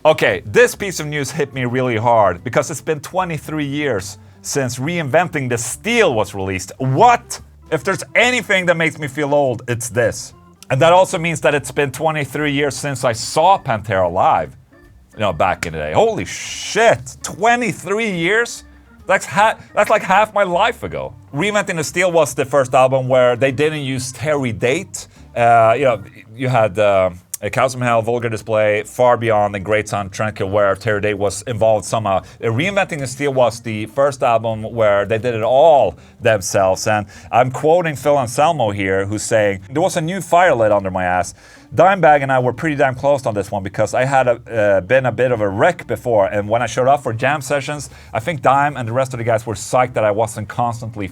Okay, this piece of news hit me really hard because it's been 23 years since Reinventing the Steel was released. What? If there's anything that makes me feel old, it's this. And that also means that it's been 23 years since I saw Pantera live. You know, back in the day. Holy shit, 23 years? That's like half my life ago. Reinventing the Steel was the first album where they didn't use Terry Date. You had Cows from Hell, Vulgar Display, Far Beyond, and Great Soundtrack, where Terry Date was involved somehow. Reinventing the Steel was the first album where they did it all themselves. And I'm quoting Phil Anselmo here, who's saying, "There was a new fire lit under my ass. Dimebag and I were pretty damn close on this one because I had been a bit of a wreck before, and when I showed up for jam sessions, I think Dime and the rest of the guys were psyched that I wasn't constantly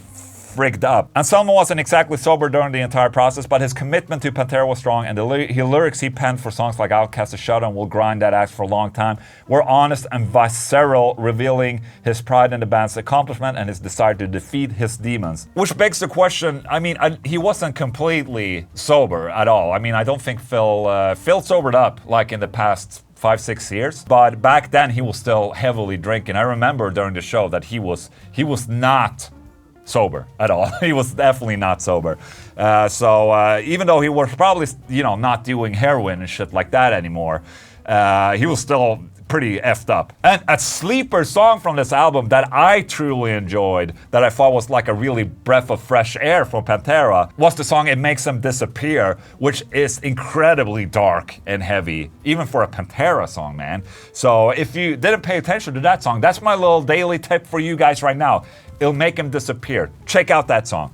frigged up." Anselmo wasn't exactly sober during the entire process, but his commitment to Pantera was strong, and the lyrics he penned for songs like Outcast, A Shutdown, Will Grind That Axe for a long time were honest and visceral, revealing his pride in the band's accomplishment and his desire to defeat his demons. Which begs the question, I mean, he wasn't completely sober at all. I mean, I don't think Phil sobered up like in the past 5-6 years, but back then he was still heavily drinking. I remember during the show that he was not sober at all. He was definitely not sober. So even though he was probably, not doing heroin and shit like that anymore, he was still pretty effed up. And a sleeper song from this album that I truly enjoyed, that I thought was like a really breath of fresh air from Pantera, was the song It Makes Them Disappear, which is incredibly dark and heavy, even for a Pantera song, man. So if you didn't pay attention to that song, that's my little daily tip for you guys right now. It'll Make Him Disappear. Check out that song.